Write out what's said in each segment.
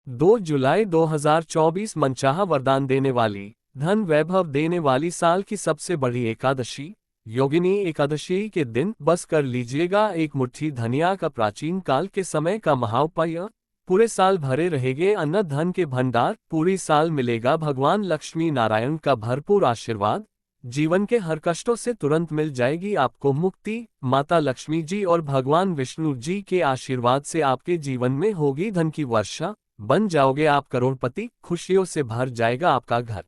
2 जुलाई 2024 मनचाहा वरदान देने वाली, धन वैभव देने वाली साल की सबसे बड़ी एकादशी, योगिनी एकादशी के दिन बस कर लीजिएगा एक मुट्ठी धनिया का। प्राचीन काल के समय का महाउपाय। पूरे साल भरे रहेंगे अन्न धन के भंडार, पूरी साल मिलेगा भगवान लक्ष्मी नारायण का भरपूर आशीर्वाद। जीवन के हर कष्टों से तुरंत मिल जाएगी आपको मुक्ति। माता लक्ष्मी जी और भगवान विष्णु जी के आशीर्वाद से आपके जीवन में होगी धन की वर्षा, बन जाओगे आप करोड़पति, खुशियों से भर जाएगा आपका घर।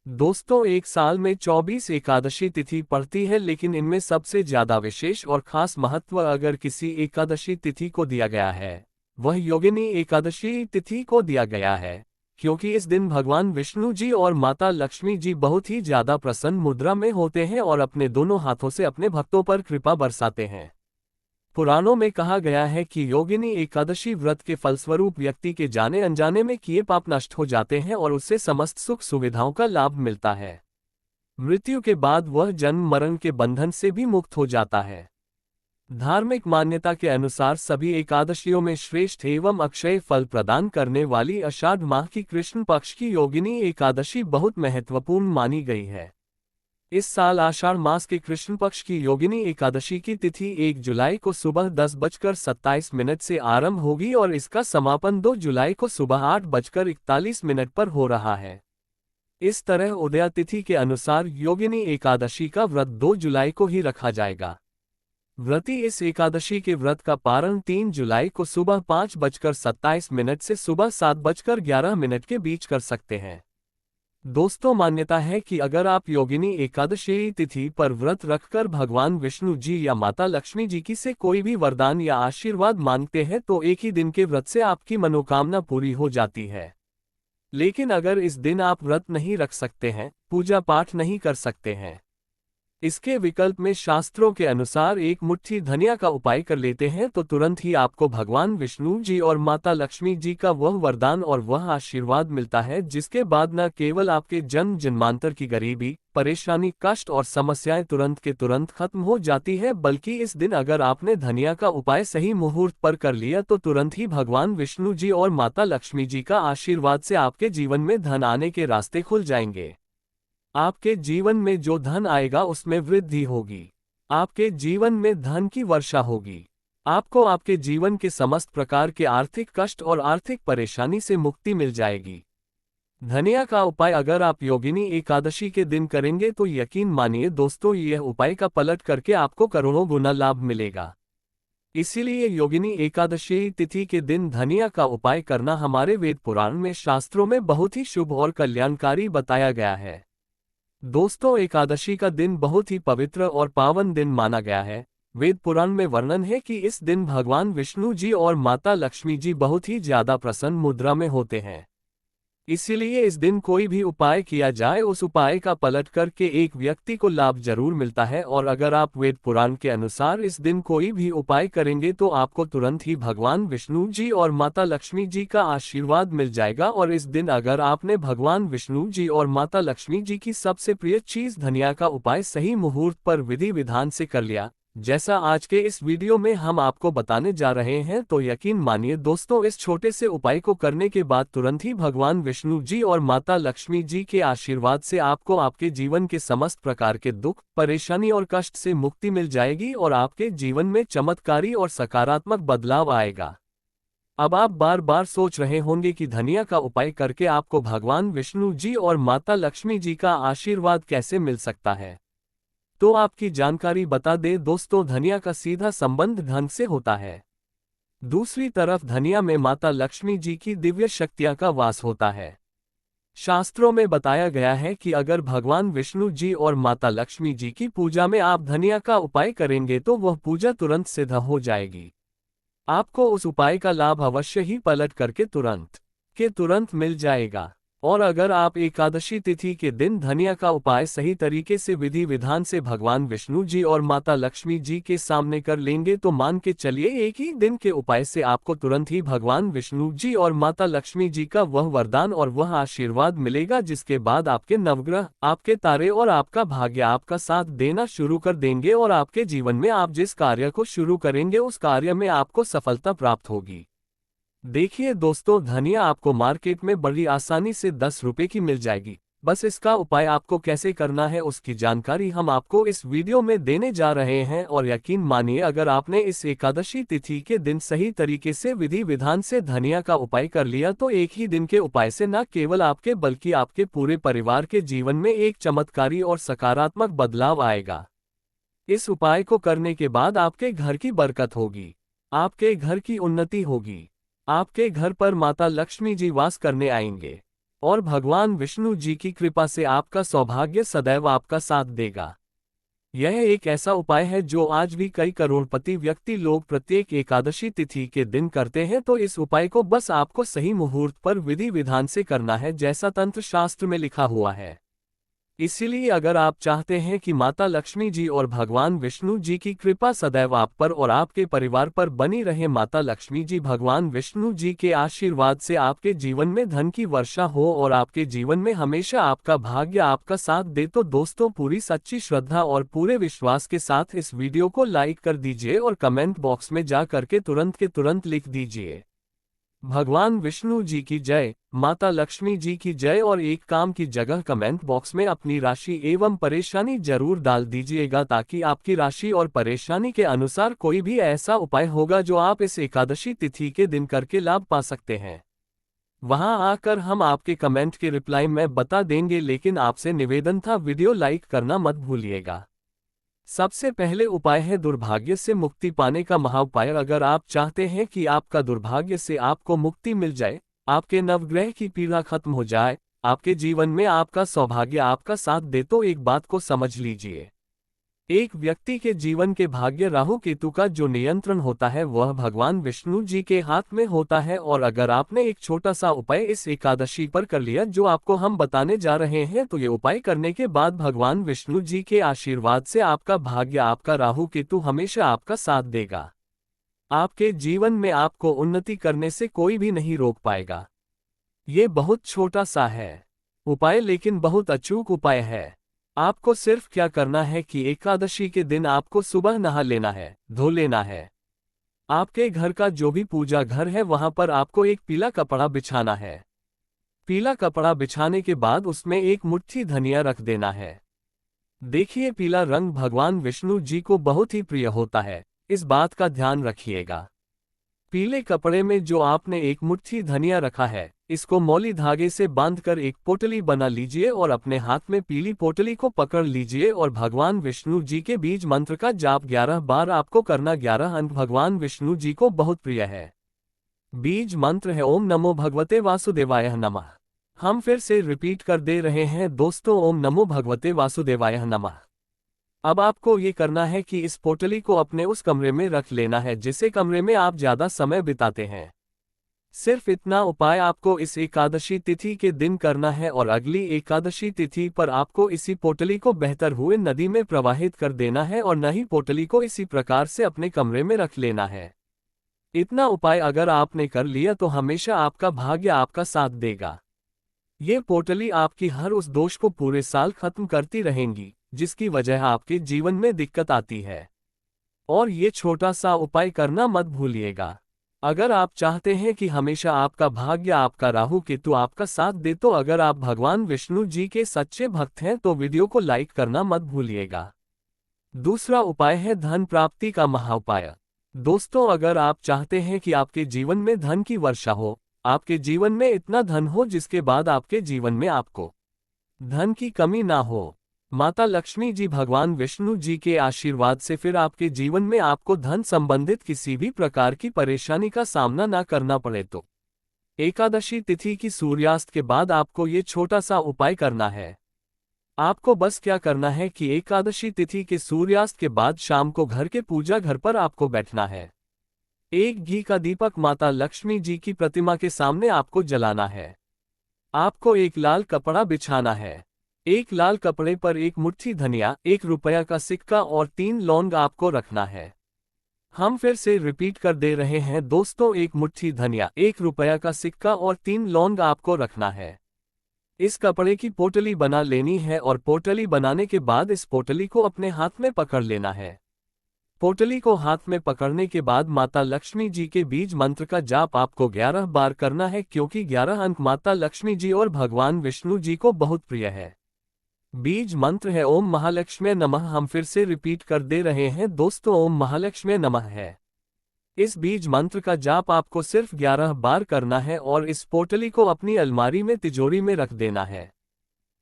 दोस्तों, एक साल में 24 एकादशी तिथि पड़ती है, लेकिन इनमें सबसे ज्यादा विशेष और खास महत्व अगर किसी एकादशी तिथि को दिया गया है, वह योगिनी एकादशी तिथि को दिया गया है, क्योंकि इस दिन भगवान विष्णु जी और माता लक्ष्मी जी बहुत ही ज्यादा प्रसन्न मुद्रा में होते हैं और अपने दोनों हाथों से अपने भक्तों पर कृपा बरसाते हैं। पुराणों में कहा गया है कि योगिनी एकादशी व्रत के फलस्वरूप व्यक्ति के जाने अनजाने में किए पाप नष्ट हो जाते हैं और उससे समस्त सुख सुविधाओं का लाभ मिलता है। मृत्यु के बाद वह जन्म मरण के बंधन से भी मुक्त हो जाता है। धार्मिक मान्यता के अनुसार सभी एकादशियों में श्रेष्ठ एवं अक्षय फल प्रदान करने वाली आषाढ़ माह की कृष्ण पक्ष की योगिनी एकादशी बहुत महत्वपूर्ण मानी गई है। इस साल आषाढ़ मास के कृष्ण पक्ष की योगिनी एकादशी की तिथि 1 जुलाई को सुबह 10:27 से आरंभ होगी और इसका समापन 2 जुलाई को सुबह 8:41 पर हो रहा है। इस तरह उदया तिथि के अनुसार योगिनी एकादशी का व्रत 2 जुलाई को ही रखा जाएगा। व्रती इस एकादशी के व्रत का पारण 3 जुलाई को सुबह 5:27 से सुबह 7:11 के बीच कर सकते हैं। दोस्तों, मान्यता है कि अगर आप योगिनी एकादशी तिथि पर व्रत रखकर भगवान विष्णु जी या माता लक्ष्मी जी की से कोई भी वरदान या आशीर्वाद मांगते हैं तो एक ही दिन के व्रत से आपकी मनोकामना पूरी हो जाती है। लेकिन अगर इस दिन आप व्रत नहीं रख सकते हैं, पूजा पाठ नहीं कर सकते हैं, इसके विकल्प में शास्त्रों के अनुसार एक मुट्ठी धनिया का उपाय कर लेते हैं तो तुरंत ही आपको भगवान विष्णु जी और माता लक्ष्मी जी का वह वरदान और वह आशीर्वाद मिलता है, जिसके बाद न केवल आपके जन्म जन्मांतर की गरीबी, परेशानी, कष्ट और समस्याएं तुरंत के तुरंत खत्म हो जाती है, बल्कि इस दिन अगर आपने धनिया का उपाय सही मुहूर्त पर कर लिया तो तुरंत ही भगवान विष्णु जी और माता लक्ष्मी जी का आशीर्वाद से आपके जीवन में धन आने के रास्ते खुल जाएंगे। आपके जीवन में जो धन आएगा उसमें वृद्धि होगी, आपके जीवन में धन की वर्षा होगी, आपको आपके जीवन के समस्त प्रकार के आर्थिक कष्ट और आर्थिक परेशानी से मुक्ति मिल जाएगी। धनिया का उपाय अगर आप योगिनी एकादशी के दिन करेंगे तो यकीन मानिए दोस्तों, यह उपाय का पलट करके आपको करोड़ों गुना लाभ मिलेगा। इसीलिए योगिनी एकादशी तिथि के दिन धनिया का उपाय करना हमारे वेद पुराण में शास्त्रों में बहुत ही शुभ और कल्याणकारी बताया गया है। दोस्तों, एकादशी का दिन बहुत ही पवित्र और पावन दिन माना गया है। वेद पुराण में वर्णन है कि इस दिन भगवान विष्णु जी और माता लक्ष्मी जी बहुत ही ज्यादा प्रसन्न मुद्रा में होते हैं। इसीलिए इस दिन कोई भी उपाय किया जाए उस उपाय का पलट करके एक व्यक्ति को लाभ जरूर मिलता है, और अगर आप वेद पुराण के अनुसार इस दिन कोई भी उपाय करेंगे तो आपको तुरंत ही भगवान विष्णु जी और माता लक्ष्मी जी का आशीर्वाद मिल जाएगा। और इस दिन अगर आपने भगवान विष्णु जी और माता लक्ष्मी जी की सबसे प्रिय चीज धनिया का उपाय सही मुहूर्त पर विधि विधान से कर लिया, जैसा आज के इस वीडियो में हम आपको बताने जा रहे हैं, तो यकीन मानिए दोस्तों, इस छोटे से उपाय को करने के बाद तुरंत ही भगवान विष्णु जी और माता लक्ष्मी जी के आशीर्वाद से आपको आपके जीवन के समस्त प्रकार के दुख, परेशानी और कष्ट से मुक्ति मिल जाएगी और आपके जीवन में चमत्कारी और सकारात्मक बदलाव आएगा। अब आप बार बार सोच रहे होंगे कि धनिया का उपाय करके आपको भगवान विष्णु जी और माता लक्ष्मी जी का आशीर्वाद कैसे मिल सकता है। तो आपकी जानकारी बता दें दोस्तों, धनिया का सीधा संबंध धन से होता है। दूसरी तरफ धनिया में माता लक्ष्मी जी की दिव्य शक्तियां का वास होता है। शास्त्रों में बताया गया है कि अगर भगवान विष्णु जी और माता लक्ष्मी जी की पूजा में आप धनिया का उपाय करेंगे तो वह पूजा तुरंत सिद्ध हो जाएगी। आपको उस उपाय का लाभ अवश्य ही पलट करके तुरंत मिल जाएगा। और अगर आप एकादशी तिथि के दिन धनिया का उपाय सही तरीके से विधि विधान से भगवान विष्णु जी और माता लक्ष्मी जी के सामने कर लेंगे तो मान के चलिए एक ही दिन के उपाय से आपको तुरंत ही भगवान विष्णु जी और माता लक्ष्मी जी का वह वरदान और वह आशीर्वाद मिलेगा, जिसके बाद आपके नवग्रह, आपके तारे और आपका भाग्य आपका साथ देना शुरू कर देंगे और आपके जीवन में आप जिस कार्य को शुरू करेंगे उस कार्य में आपको सफलता प्राप्त होगी। देखिए दोस्तों, धनिया आपको मार्केट में बड़ी आसानी से 10 रुपए की मिल जाएगी। बस इसका उपाय आपको कैसे करना है उसकी जानकारी हम आपको इस वीडियो में देने जा रहे हैं, और यकीन मानिए अगर आपने इस एकादशी तिथि के दिन सही तरीके से विधि विधान से धनिया का उपाय कर लिया तो एक ही दिन के उपाय से न केवल आपके बल्कि आपके पूरे परिवार के जीवन में एक चमत्कारी और सकारात्मक बदलाव आएगा। इस उपाय को करने के बाद आपके घर की बरकत होगी, आपके घर की उन्नति होगी, आपके घर पर माता लक्ष्मी जी वास करने आएंगे और भगवान विष्णु जी की कृपा से आपका सौभाग्य सदैव आपका साथ देगा। यह एक ऐसा उपाय है जो आज भी कई करोड़पति व्यक्ति लोग प्रत्येक एकादशी तिथि के दिन करते हैं। तो इस उपाय को बस आपको सही मुहूर्त पर विधि विधान से करना है, जैसा तंत्र शास्त्र में लिखा हुआ है। इसीलिए अगर आप चाहते हैं कि माता लक्ष्मी जी और भगवान विष्णु जी की कृपा सदैव आप पर और आपके परिवार पर बनी रहे, माता लक्ष्मी जी भगवान विष्णु जी के आशीर्वाद से आपके जीवन में धन की वर्षा हो और आपके जीवन में हमेशा आपका भाग्य आपका साथ दे, तो दोस्तों पूरी सच्ची श्रद्धा और पूरे विश्वास के साथ इस वीडियो को लाइक कर दीजिए और कमेंट बॉक्स में जा करके तुरंत के तुरंत लिख दीजिए भगवान विष्णु जी की जय, माता लक्ष्मी जी की जय, और एक काम की जगह कमेंट बॉक्स में अपनी राशि एवं परेशानी जरूर डाल दीजिएगा, ताकि आपकी राशि और परेशानी के अनुसार कोई भी ऐसा उपाय होगा जो आप इस एकादशी तिथि के दिन करके लाभ पा सकते हैं। वहां आकर हम आपके कमेंट के रिप्लाई में बता देंगे, लेकिन आपसे निवेदन था वीडियो लाइक करना मत भूलिएगा। सबसे पहले उपाय है दुर्भाग्य से मुक्ति पाने का महाउपाय। अगर आप चाहते हैं कि आपका दुर्भाग्य से आपको मुक्ति मिल जाए, आपके नवग्रह की पीड़ा खत्म हो जाए, आपके जीवन में आपका सौभाग्य आपका साथ दे, तो एक बात को समझ लीजिए। एक व्यक्ति के जीवन के भाग्य राहु केतु का जो नियंत्रण होता है वह भगवान विष्णु जी के हाथ में होता है। और अगर आपने एक छोटा सा उपाय इस एकादशी पर कर लिया जो आपको हम बताने जा रहे हैं, तो ये उपाय करने के बाद भगवान विष्णु जी के आशीर्वाद से आपका भाग्य आपका राहु केतु हमेशा आपका साथ देगा। आपके जीवन में आपको उन्नति करने से कोई भी नहीं रोक पाएगा। ये बहुत छोटा सा है उपाय, लेकिन बहुत अचूक उपाय है। आपको सिर्फ क्या करना है कि एकादशी के दिन आपको सुबह नहा लेना है, धो लेना है। आपके घर का जो भी पूजा घर है वहां पर आपको एक पीला कपड़ा बिछाना है। पीला कपड़ा बिछाने के बाद उसमें एक मुट्ठी धनिया रख देना है। देखिए, पीला रंग भगवान विष्णु जी को बहुत ही प्रिय होता है, इस बात का ध्यान रखिएगा। पीले कपड़े में जो आपने एक मुट्ठी धनिया रखा है, इसको मौली धागे से बांधकर एक पोटली बना लीजिए और अपने हाथ में पीली पोटली को पकड़ लीजिए और भगवान विष्णु जी के बीज मंत्र का जाप 11 बार आपको करना। 11 अंक भगवान विष्णु जी को बहुत प्रिय है। बीज मंत्र है ओम नमो भगवते वासुदेवाय नमः। हम फिर से रिपीट कर दे रहे हैं दोस्तों, ओम नमो भगवते वासुदेवाय नमः। अब आपको ये करना है कि इस पोटली को अपने उस कमरे में रख लेना है जिसे कमरे में आप ज्यादा समय बिताते हैं। सिर्फ इतना उपाय आपको इस एकादशी तिथि के दिन करना है और अगली एकादशी तिथि पर आपको इसी पोटली को बहतर हुए नदी में प्रवाहित कर देना है और न ही पोटली को इसी प्रकार से अपने कमरे में रख लेना है। इतना उपाय अगर आपने कर लिया तो हमेशा आपका भाग्य आपका साथ देगा। ये पोटली आपकी हर उस दोष को पूरे साल खत्म करती रहेंगी जिसकी वजह आपके जीवन में दिक्कत आती है। और ये छोटा सा उपाय करना मत भूलिएगा। अगर आप चाहते हैं कि हमेशा आपका भाग्य आपका राहु केतु आपका साथ दे, तो अगर आप भगवान विष्णु जी के सच्चे भक्त हैं तो वीडियो को लाइक करना मत भूलिएगा। दूसरा उपाय है धन प्राप्ति का महाउपाय। दोस्तों, अगर आप चाहते हैं कि आपके जीवन में धन की वर्षा हो, आपके जीवन में इतना धन हो जिसके बाद आपके जीवन में आपको धन की कमी ना हो, माता लक्ष्मी जी भगवान विष्णु जी के आशीर्वाद से फिर आपके जीवन में आपको धन संबंधित किसी भी प्रकार की परेशानी का सामना ना करना पड़े, तो एकादशी तिथि की सूर्यास्त के बाद आपको ये छोटा सा उपाय करना है। आपको बस क्या करना है कि एकादशी तिथि के सूर्यास्त के बाद शाम को घर के पूजा घर पर आपको बैठना है। एक घी का दीपक माता लक्ष्मी जी की प्रतिमा के सामने आपको जलाना है। आपको एक लाल कपड़ा बिछाना है। एक लाल कपड़े पर एक मुट्ठी धनिया, 1 रुपया का सिक्का और 3 लौंग आपको रखना है। हम फिर से रिपीट कर दे रहे हैं दोस्तों, 1 मुट्ठी धनिया, 1 रुपया का सिक्का और 3 लौंग आपको रखना है। इस कपड़े की पोटली बना लेनी है और पोटली बनाने के बाद इस पोटली को अपने हाथ में पकड़ लेना है। पोटली को हाथ में पकड़ने के बाद माता लक्ष्मी जी के बीज मंत्र का जाप आपको 11 बार करना है, क्योंकि 11 अंक माता लक्ष्मी जी और भगवान विष्णु जी को बहुत प्रिय है। बीज मंत्र है ओम महालक्ष्मी नमः। हम फिर से रिपीट कर दे रहे हैं दोस्तों, ओम महालक्ष्मी नमः है। इस बीज मंत्र का जाप आपको सिर्फ 11 बार करना है और इस पोटली को अपनी अलमारी में तिजोरी में रख देना है।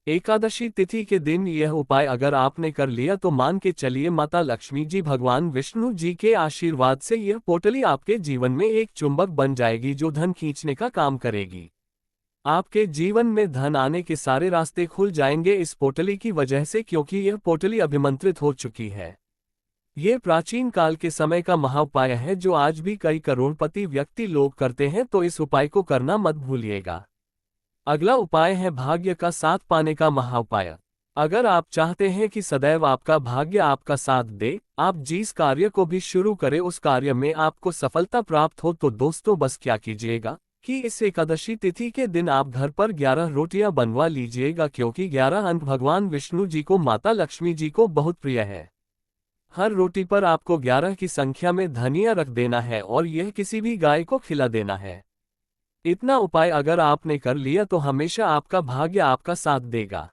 एकादशी तिथि के दिन यह उपाय अगर आपने कर लिया तो मान के चलिए माता लक्ष्मी जी भगवान विष्णु जी के आशीर्वाद से यह पोटली आपके जीवन में एक चुंबक बन जाएगी जो धन खींचने का काम करेगी। आपके जीवन में धन आने के सारे रास्ते खुल जाएंगे इस पोटली की वजह से, क्योंकि यह पोटली अभिमंत्रित हो चुकी है। यह प्राचीन काल के समय का महाउपाय है जो आज भी कई करोड़पति व्यक्ति लोग करते हैं, तो इस उपाय को करना मत भूलिएगा। अगला उपाय है भाग्य का साथ पाने का महाउपाय। अगर आप चाहते हैं कि सदैव आपका भाग्य आपका साथ दे, आप जिस कार्य को भी शुरू करें उस कार्य में आपको सफलता प्राप्त हो, तो दोस्तों बस क्या कीजिएगा कि इस एकादशी तिथि के दिन आप घर पर 11 रोटियां बनवा लीजिएगा, क्योंकि 11 अंक भगवान विष्णु जी को माता लक्ष्मी जी को बहुत प्रिय है। हर रोटी पर आपको 11 की संख्या में धनिया रख देना है और यह किसी भी गाय को खिला देना है। इतना उपाय अगर आपने कर लिया तो हमेशा आपका भाग्य आपका साथ देगा।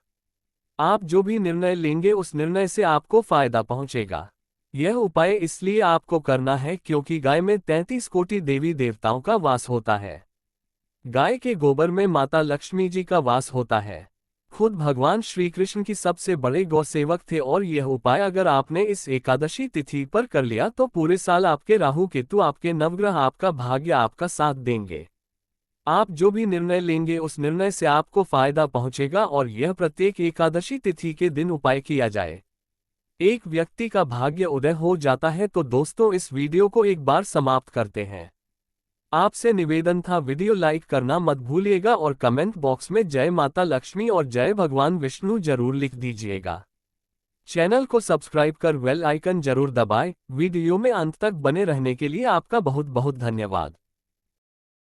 आप जो भी निर्णय लेंगे उस निर्णय से आपको फायदा पहुंचेगा। यह उपाय इसलिए आपको करना है क्योंकि गाय में 33 कोटि देवी देवताओं का वास होता है। गाय के गोबर में माता लक्ष्मी जी का वास होता है। खुद भगवान श्री कृष्ण की सबसे बड़े गौसेवक थे और यह उपाय अगर आपने इस एकादशी तिथि पर कर लिया तो पूरे साल आपके राहु केतु आपके नवग्रह आपका भाग्य आपका साथ देंगे। आप जो भी निर्णय लेंगे उस निर्णय से आपको फायदा पहुंचेगा और यह प्रत्येक एकादशी तिथि के दिन उपाय किया जाए। एक व्यक्ति का भाग्य उदय हो जाता है। तो दोस्तों इस वीडियो को एक बार समाप्त करते हैं। आपसे निवेदन था, वीडियो लाइक करना मत भूलिएगा और कमेंट बॉक्स में जय माता लक्ष्मी और जय भगवान विष्णु जरूर लिख दीजिएगा। चैनल को सब्सक्राइब कर बेल आइकन जरूर दबाएं। वीडियो में अंत तक बने रहने के लिए आपका बहुत बहुत धन्यवाद।